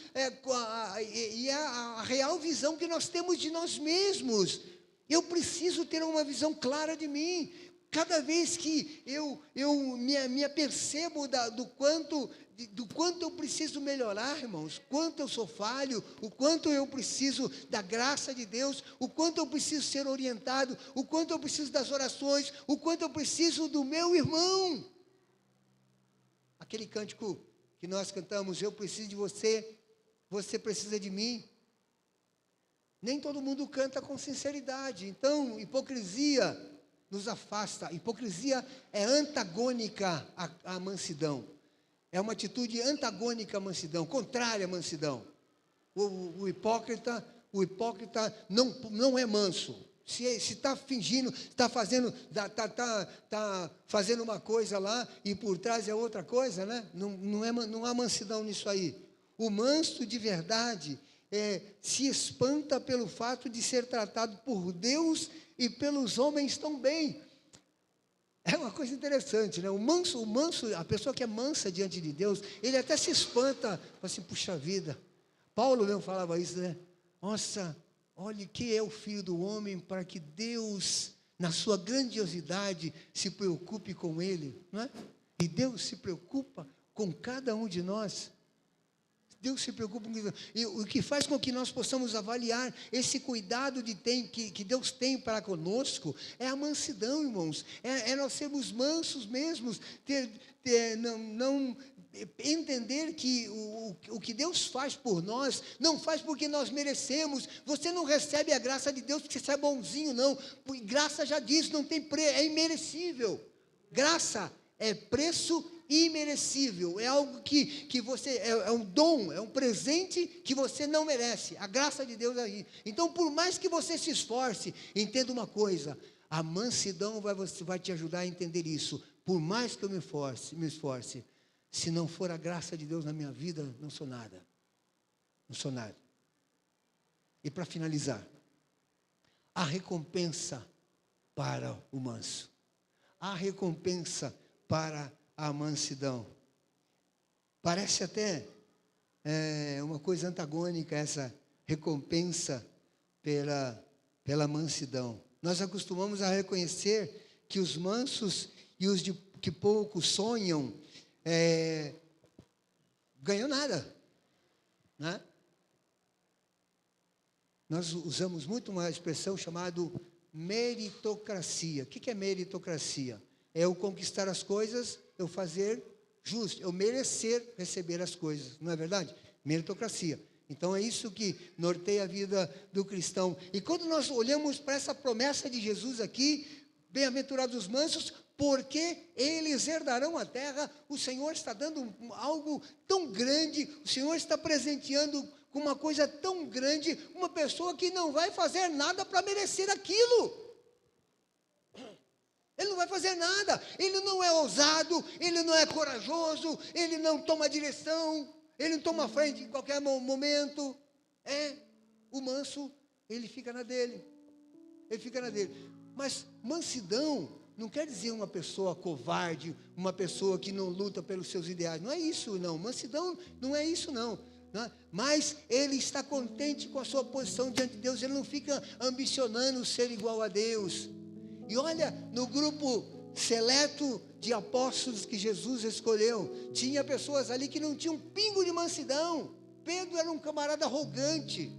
e é a real visão que nós temos de nós mesmos. Eu preciso ter uma visão clara de mim. Cada vez que eu me apercebo do quanto eu preciso melhorar, irmãos, quanto eu sou falho, o quanto eu preciso da graça de Deus, o quanto eu preciso ser orientado, o quanto eu preciso das orações, o quanto eu preciso do meu irmão. Aquele cântico que nós cantamos, eu preciso de você, você precisa de mim. Nem todo mundo canta com sinceridade, então hipocrisia nos afasta. Hipocrisia é antagônica à mansidão. É uma atitude antagônica à mansidão, contrária à mansidão. O hipócrita não é manso. Se está fingindo, está fazendo uma coisa lá e por trás é outra coisa, né? Não há mansidão nisso aí. O manso de verdade se espanta pelo fato de ser tratado por Deus e pelos homens tão bem. É uma coisa interessante, né? O manso, a pessoa que é mansa diante de Deus, ele até se espanta, assim, puxa vida. Paulo mesmo falava isso, né? Nossa, olhe que é o Filho do Homem para que Deus, na sua grandiosidade, se preocupe com ele, não é? E Deus se preocupa com cada um de nós. Deus se preocupa com isso. E o que faz com que nós possamos avaliar esse cuidado que Deus tem para conosco é a mansidão, irmãos. É nós sermos mansos mesmos, não entender que o que Deus faz por nós, não faz porque nós merecemos. Você não recebe a graça de Deus porque você é bonzinho, não. Graça já diz, não tem preço, é imerecível. Graça é preço imerecível, é algo que você, é um dom, é um presente que você não merece, a graça de Deus aí. Então, por mais que você se esforce, entenda uma coisa, a mansidão vai te ajudar a entender isso. Por mais que eu me esforce, se não for a graça de Deus na minha vida, não sou nada. Não sou nada. E para finalizar, a recompensa para o manso. A recompensa para a mansidão. Parece até uma coisa antagônica essa recompensa pela mansidão. Nós acostumamos a reconhecer que os mansos e os que pouco sonham ganham nada, né? Nós usamos muito uma expressão chamada meritocracia. O que é meritocracia? É eu conquistar as coisas, eu fazer justo, eu merecer receber as coisas, não é verdade? Meritocracia. Então é isso que norteia a vida do cristão. E quando nós olhamos para essa promessa de Jesus aqui, bem-aventurados os mansos, porque eles herdarão a terra, o Senhor está dando algo tão grande, o Senhor está presenteando com uma coisa tão grande, uma pessoa que não vai fazer nada para merecer aquilo. Ele não vai fazer nada, ele não é ousado, ele não é corajoso, ele não toma direção, ele não toma frente em qualquer momento. O manso, ele fica na dele. Mas mansidão não quer dizer uma pessoa covarde, uma pessoa que não luta pelos seus ideais. Não é isso, não. Mansidão não é isso, não. Mas ele está contente com a sua posição diante de Deus, ele não fica ambicionando ser igual a Deus. E olha, no grupo seleto de apóstolos que Jesus escolheu, tinha pessoas ali que não tinham um pingo de mansidão. Pedro era um camarada arrogante.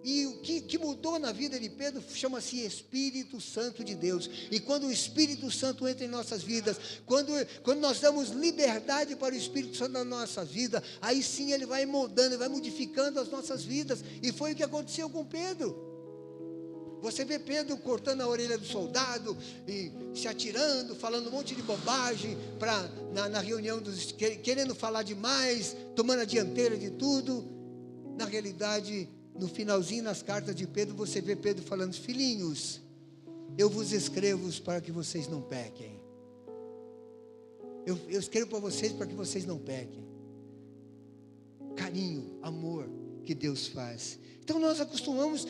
E o que mudou na vida de Pedro chama-se Espírito Santo de Deus. E quando o Espírito Santo entra em nossas vidas, quando nós damos liberdade para o Espírito Santo na nossa vida, aí sim ele vai moldando, vai modificando as nossas vidas. E foi o que aconteceu com Pedro. Você vê Pedro cortando a orelha do soldado, e se atirando, falando um monte de bobagem na reunião, querendo falar demais, tomando a dianteira de tudo. Na realidade, no finalzinho, nas cartas de Pedro, você vê Pedro falando: filhinhos, eu vos escrevo para que vocês não pequem. Eu escrevo para vocês para que vocês não pequem. Carinho, amor que Deus faz. Então nós acostumamos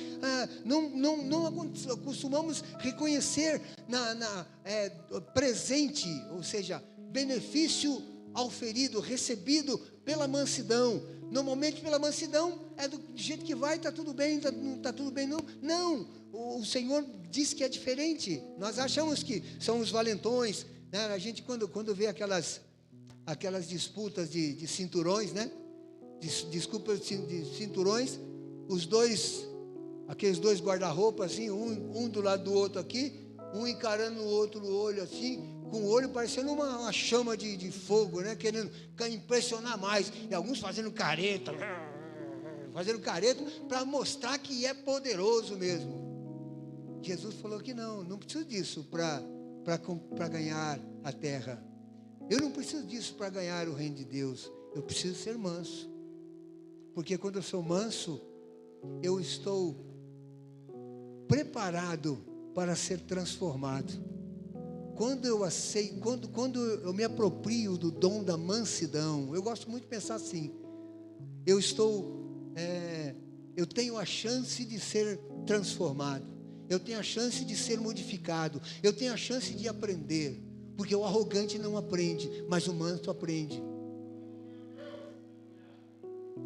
não acostumamos reconhecer presente, ou seja, benefício auferido, recebido pela mansidão. Normalmente pela mansidão, é do jeito que vai, está tudo bem, não está tudo bem, não. Não, o Senhor diz que é diferente. Nós achamos que são os valentões, né? A gente quando vê aquelas disputas de cinturões, né? Desculpas de cinturões, aqueles dois guarda-roupa assim, um do lado do outro aqui, um encarando o outro no olho assim, com o olho parecendo uma chama de fogo, né? Querendo impressionar mais, e alguns fazendo careta para mostrar que é poderoso mesmo. Jesus falou que não preciso disso para ganhar a terra. Eu não preciso disso para ganhar o reino de Deus. Eu preciso ser manso, porque quando eu sou manso, eu estou preparado para ser transformado. Quando eu aceito, quando eu me aproprio do dom da mansidão, eu gosto muito de pensar assim, eu tenho a chance de ser transformado, eu tenho a chance de ser modificado, eu tenho a chance de aprender, porque o arrogante não aprende, mas o manso aprende.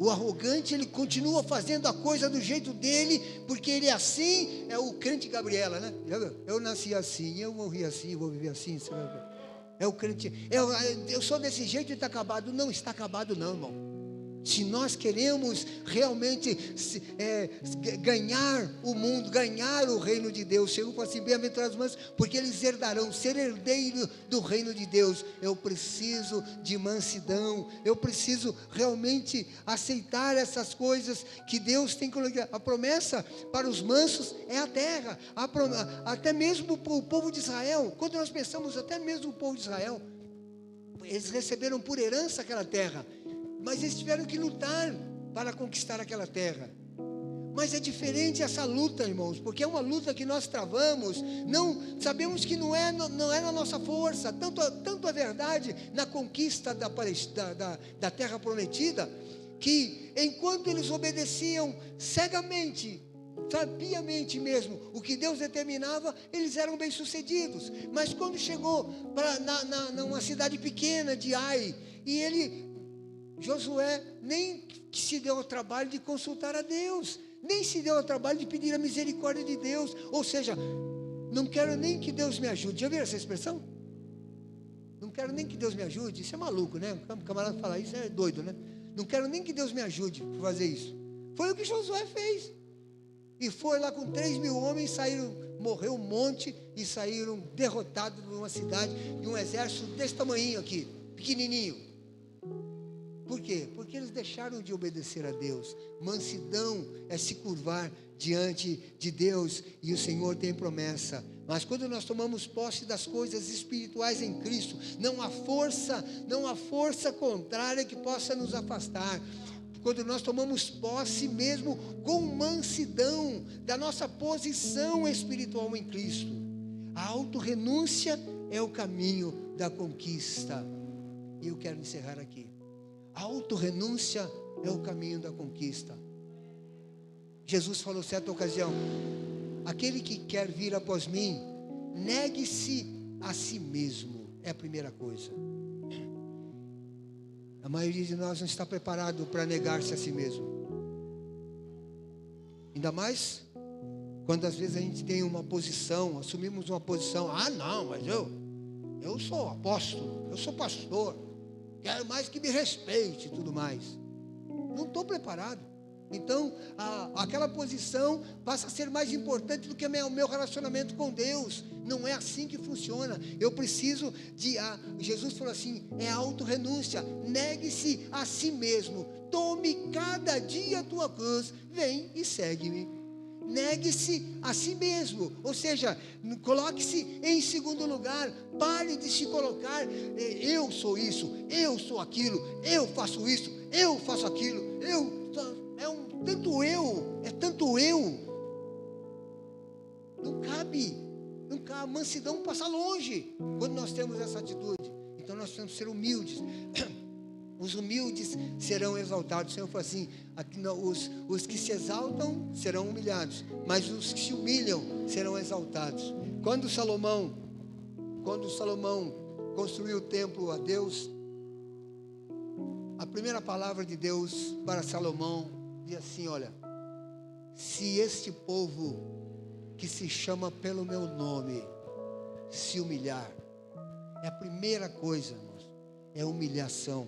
O arrogante, ele continua fazendo a coisa do jeito dele, porque ele é assim, é o crente Gabriela, né? Eu nasci assim, eu morri assim, vou viver assim. É o crente, eu sou desse jeito e está acabado. Não está acabado não, irmão. Se nós queremos realmente ganhar o mundo, ganhar o reino de Deus, chegou para assim, bem-aventurados os mansos, porque eles herdarão, ser herdeiro do reino de Deus. Eu preciso de mansidão, eu preciso realmente aceitar essas coisas que Deus tem colocado. A promessa para os mansos é a terra, até mesmo o povo de Israel. Quando nós pensamos, até mesmo o povo de Israel, eles receberam por herança aquela terra, mas eles tiveram que lutar para conquistar aquela terra. Mas é diferente essa luta, irmãos, porque é uma luta que nós travamos. Não sabemos que não é na nossa força. Tanto a verdade na conquista da terra prometida, que enquanto eles obedeciam cegamente, sabiamente mesmo, o que Deus determinava, eles eram bem-sucedidos. Mas quando chegou numa cidade pequena de Ai, e Josué nem se deu ao trabalho de consultar a Deus, nem se deu ao trabalho de pedir a misericórdia de Deus. Ou seja, não quero nem que Deus me ajude. Já viram essa expressão? Não quero nem que Deus me ajude. Isso é maluco, né? O camarada falar isso é doido, né? Não quero nem que Deus me ajude a fazer isso. Foi o que Josué fez. E foi lá com 3.000 homens, morreu um monte e saíram derrotados de uma cidade, de um exército desse tamanho aqui, pequenininho. Por quê? Porque eles deixaram de obedecer a Deus. Mansidão é se curvar diante de Deus, e o Senhor tem promessa. Mas quando nós tomamos posse das coisas espirituais em Cristo, não há força contrária que possa nos afastar. Quando nós tomamos posse mesmo com mansidão da nossa posição espiritual em Cristo, a autorrenúncia é o caminho da conquista. E eu quero encerrar aqui. A autorrenúncia é o caminho da conquista. Jesus falou certa ocasião: aquele que quer vir após mim, negue-se a si mesmo. É a primeira coisa. A maioria de nós não está preparado para negar-se a si mesmo. Ainda mais quando às vezes a gente tem uma posição, assumimos uma posição. Ah, não, mas eu sou apóstolo, eu sou pastor, quero mais que me respeite e tudo mais. Não estou preparado. Então, aquela posição passa a ser mais importante do que o meu relacionamento com Deus. Não é assim que funciona. Eu preciso Jesus falou assim, é autorrenúncia. Negue-se a si mesmo. Tome cada dia a tua cruz. Vem e segue-me. Negue-se a si mesmo. Ou seja, coloque-se em segundo lugar. Pare de se colocar, eu sou isso, eu sou aquilo, eu faço isso, eu faço aquilo, é tanto eu. Não cabe, a mansidão passa longe quando nós temos essa atitude. Então nós temos que ser humildes. Os humildes serão exaltados. O Senhor falou assim, os que se exaltam serão humilhados, mas os que se humilham serão exaltados. Quando Salomão construiu o templo a Deus, A primeira palavra de Deus para Salomão diz assim: olha, se este povo que se chama pelo meu nome se humilhar, é a primeira coisa, irmãos, é humilhação.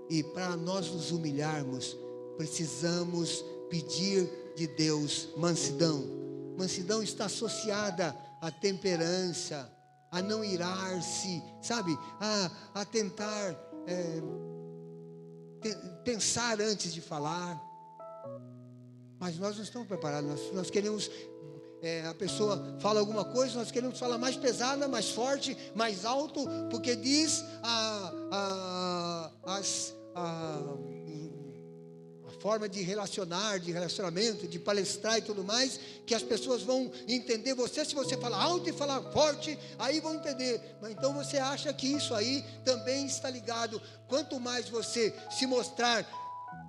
E para nós nos humilharmos, precisamos pedir de Deus mansidão. Mansidão está associada à temperança, a não irar-se, sabe? A tentar pensar antes de falar. Mas nós não estamos preparados, nós queremos, a pessoa fala alguma coisa, nós queremos falar mais pesada, mais forte, mais alto, porque diz a forma de relacionar, de relacionamento, de palestrar e tudo mais, que as pessoas vão entender você. Se você falar alto e falar forte, aí vão entender. Mas então você acha que isso aí também está ligado. Quanto mais você se mostrar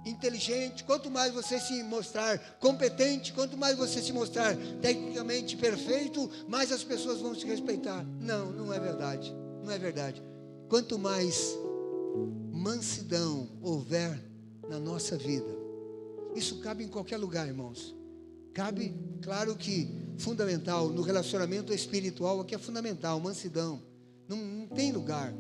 inteligente, quanto mais você se mostrar competente, quanto mais você se mostrar tecnicamente perfeito, mais as pessoas vão se respeitar. Não, não é verdade. Não é verdade. Quanto mais mansidão houver na nossa vida, isso cabe em qualquer lugar, irmãos. Cabe, claro que fundamental no relacionamento espiritual, aqui é fundamental, mansidão. Não tem lugar.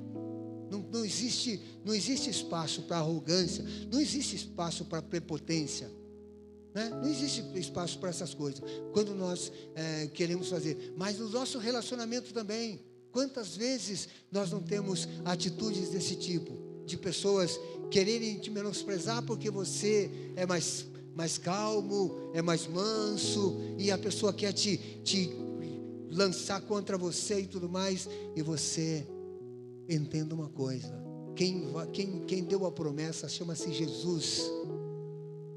Não existe espaço para arrogância, não existe espaço para prepotência, né? Não existe espaço para essas coisas, quando nós queremos fazer. Mas no nosso relacionamento também, quantas vezes nós não temos atitudes desse tipo, de pessoas quererem te menosprezar porque você é mais calmo, é mais manso, e a pessoa quer te lançar contra você e tudo mais, e você... Entenda uma coisa, quem deu a promessa chama-se Jesus,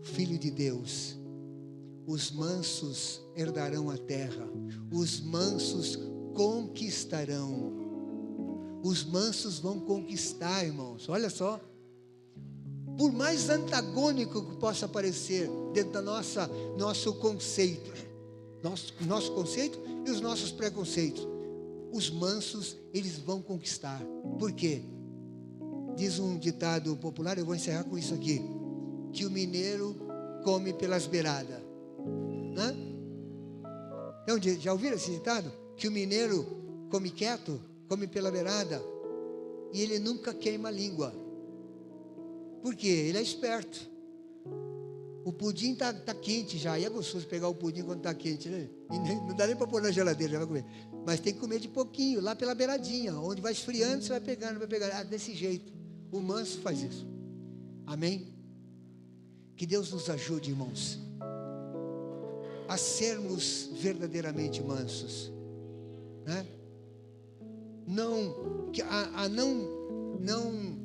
Filho de Deus. Os mansos herdarão a terra, os mansos conquistarão, os mansos vão conquistar, irmãos. Olha só, por mais antagônico que possa parecer dentro da nosso conceito, nosso conceito e os nossos preconceitos, os mansos, eles vão conquistar. Por quê? Diz um ditado popular, eu vou encerrar com isso aqui, que o mineiro come pelas beiradas, né? Então, já ouviram esse ditado? Que o mineiro come quieto, come pela beirada, e ele nunca queima a língua. Por quê? Ele é esperto. O pudim tá quente já, e é gostoso pegar o pudim quando está quente, né? E não dá nem para pôr na geladeira, já vai comer. Mas tem que comer de pouquinho, lá pela beiradinha, onde vai esfriando, você vai pegando. Desse jeito, o manso faz isso. Amém? Que Deus nos ajude, irmãos, a sermos verdadeiramente mansos, né? Não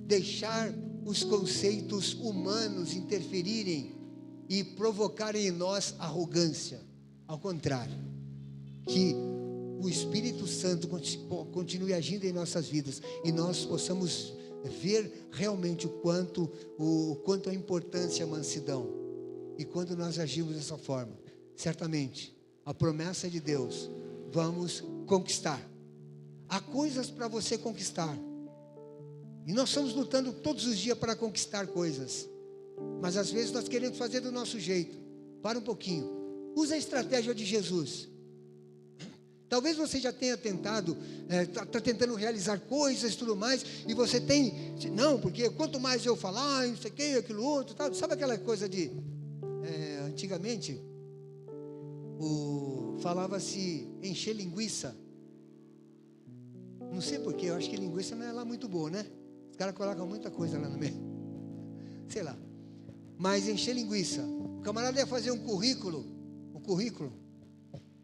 deixar os conceitos humanos interferirem e provocarem em nós arrogância. Ao contrário, que o Espírito Santo continue agindo em nossas vidas e nós possamos ver realmente o quanto a importância a mansidão. E quando nós agimos dessa forma, certamente a promessa de Deus, vamos conquistar. Há coisas para você conquistar, e nós estamos lutando todos os dias para conquistar coisas. Mas às vezes nós queremos fazer do nosso jeito. Para um pouquinho. Usa a estratégia de Jesus. Talvez você já tenha tentado, está tentando realizar coisas e tudo mais, e você tem, não, porque quanto mais eu falar, não sei o que, aquilo outro, tal. Sabe aquela coisa de, antigamente, falava-se encher linguiça. Não sei porquê, eu acho que linguiça não é lá muito boa, né? Os caras colocam muita coisa lá no meio. Sei lá. Mas encher linguiça. O camarada ia fazer um currículo.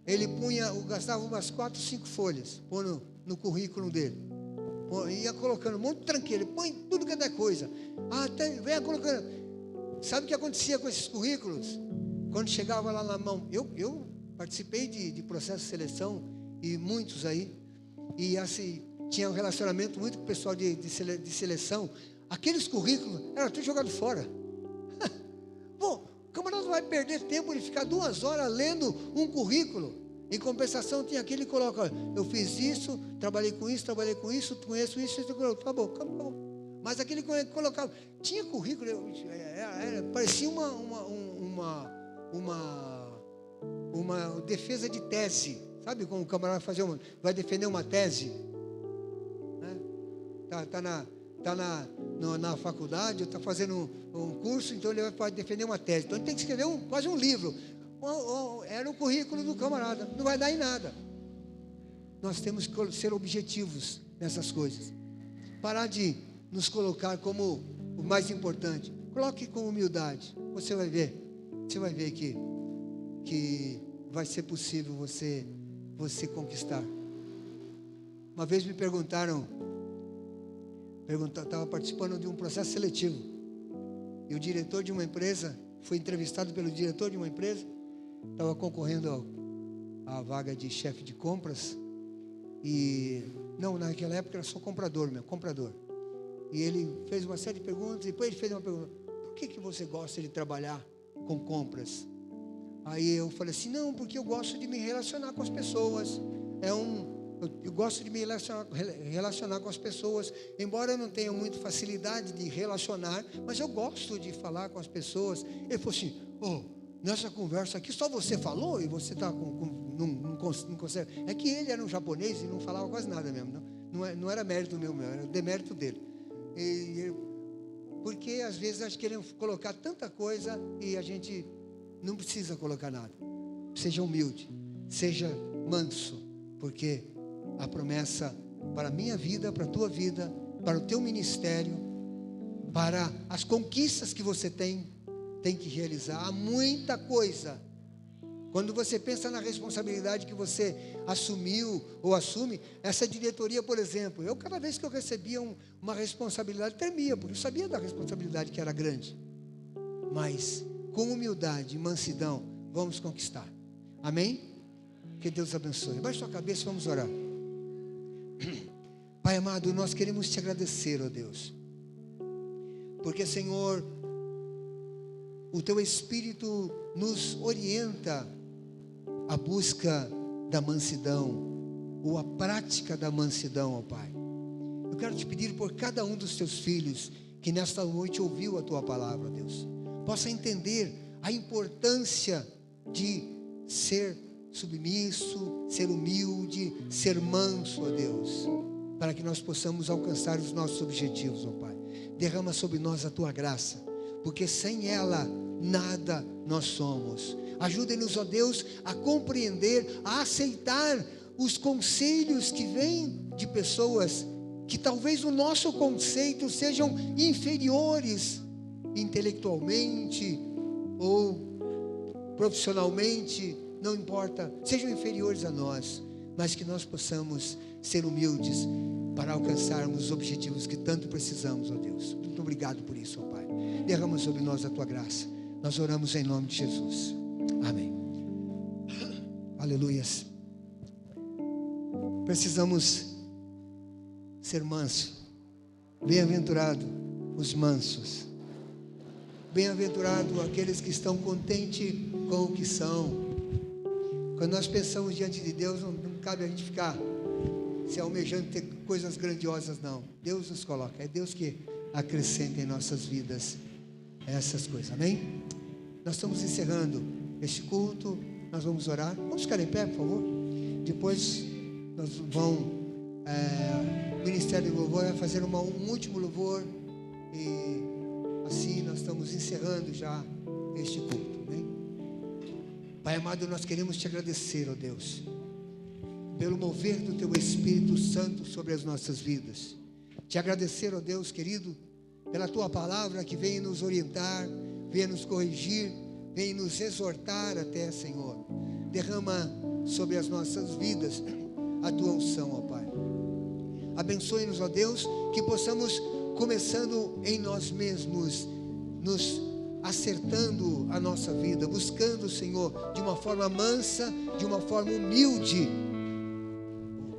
Ele gastava umas 4, 5 folhas no currículo dele. Ia colocando um monte de tranqueira. Põe tudo que é coisa. Venha colocando. Sabe o que acontecia com esses currículos? Quando chegava lá na mão. Eu participei de processo de seleção, e muitos aí. E assim, tinha um relacionamento muito com o pessoal de seleção. Aqueles currículos eram tudo jogados fora. Bom, o camarada vai perder tempo de ficar 2 horas lendo um currículo. Em compensação, tinha aquele que coloca: eu fiz isso, trabalhei com isso, conheço isso, acabou. Mas aquele que colocava, tinha currículo, parecia uma defesa de tese. Sabe como o camarada vai defender uma tese? Está na faculdade, está fazendo um curso, então ele vai defender uma tese. Então ele tem que escrever quase um livro. Era o currículo do camarada, não vai dar em nada. Nós temos que ser objetivos nessas coisas. Parar de nos colocar como o mais importante. Coloque com humildade. Você vai ver que vai ser possível você conquistar. Uma vez me perguntaram, estava participando de um processo seletivo, e o diretor de uma empresa, fui entrevistado pelo diretor de uma empresa, estava concorrendo à vaga de chefe de compras, e não, naquela época era só comprador. E ele fez uma série de perguntas, e depois ele fez uma pergunta: por que você gosta de trabalhar com compras? Aí eu falei assim: não, porque eu gosto de me relacionar com as pessoas. Eu gosto de me relacionar com as pessoas, embora eu não tenha muita facilidade de relacionar, mas eu gosto de falar com as pessoas. Ele falou assim: nessa conversa aqui só você falou e você está não consegue. É que ele era um japonês e não falava quase nada mesmo. Não era mérito meu, era demérito dele. Porque às vezes nós queremos colocar tanta coisa e a gente não precisa colocar nada. Seja humilde, seja manso, porque a promessa para a minha vida, para a tua vida, para o teu ministério, para as conquistas que você tem que realizar. Há muita coisa. Quando você pensa na responsabilidade que você assumiu ou assume, essa diretoria, por exemplo, cada vez que eu recebia uma responsabilidade, tremia, porque eu sabia da responsabilidade que era grande. Mas com humildade e mansidão, vamos conquistar. Amém? Que Deus abençoe. Baixe sua cabeça e vamos orar. Pai amado, nós queremos te agradecer, ó Deus, porque, Senhor, o teu Espírito nos orienta à busca da mansidão, ou a prática da mansidão, ó Pai. Eu quero te pedir por cada um dos teus filhos que nesta noite ouviu a tua palavra, ó Deus, possa entender a importância de ser submisso, ser humilde, ser manso, ó Deus, para que nós possamos alcançar os nossos objetivos, ó Pai. Derrama sobre nós a tua graça, porque sem ela nada nós somos. Ajude-nos, ó Deus, a compreender, a aceitar os conselhos que vêm de pessoas que talvez o nosso conceito sejam inferiores intelectualmente ou profissionalmente, não importa, sejam inferiores a nós, mas que nós possamos ser humildes para alcançarmos os objetivos que tanto precisamos, ó Deus. Muito obrigado por isso, ó Pai. Derrama sobre nós a tua graça. Nós oramos em nome de Jesus. Amém. Aleluias. Precisamos ser mansos. Bem-aventurado os mansos. Bem-aventurado aqueles que estão contentes com o que são. Quando nós pensamos diante de Deus, não cabe a gente ficar se almejando ter coisas grandiosas, não. Deus nos coloca, é Deus que acrescenta em nossas vidas essas coisas, amém? Nós estamos encerrando este culto, nós vamos orar. Vamos ficar em pé, por favor. Depois nós vamos, o Ministério do Louvor vai fazer um último louvor, e assim nós estamos encerrando já este culto, amém? Pai amado, nós queremos te agradecer, ó Deus, pelo mover do teu Espírito Santo sobre as nossas vidas. Te agradecer, ó Deus querido, pela tua palavra que vem nos orientar, vem nos corrigir, vem nos exortar até, Senhor. Derrama sobre as nossas vidas a tua unção, ó Pai. Abençoe-nos, ó Deus, que possamos, começando em nós mesmos, nos acertando a nossa vida, buscando, Senhor, de uma forma mansa, de uma forma humilde,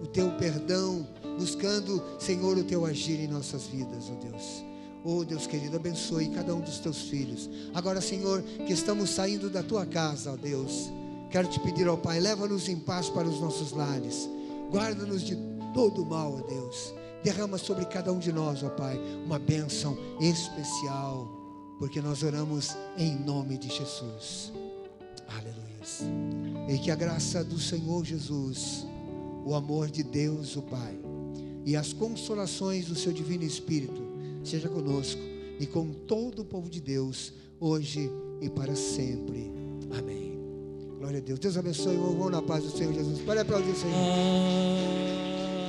o teu perdão, buscando, Senhor, o teu agir em nossas vidas, ó Deus. Oh Deus querido, abençoe cada um dos teus filhos. Agora, Senhor, que estamos saindo da tua casa, ó Deus, quero te pedir, ó Pai, leva-nos em paz para os nossos lares. Guarda-nos de todo mal, ó Deus. Derrama sobre cada um de nós, ó Pai, uma bênção especial, porque nós oramos em nome de Jesus. Aleluia. E que a graça do Senhor Jesus, o amor de Deus, o Pai, e as consolações do seu Divino Espírito seja conosco e com todo o povo de Deus, hoje e para sempre. Amém. Glória a Deus. Deus abençoe. Vamos na paz do Senhor Jesus. Pode aplaudir o Senhor.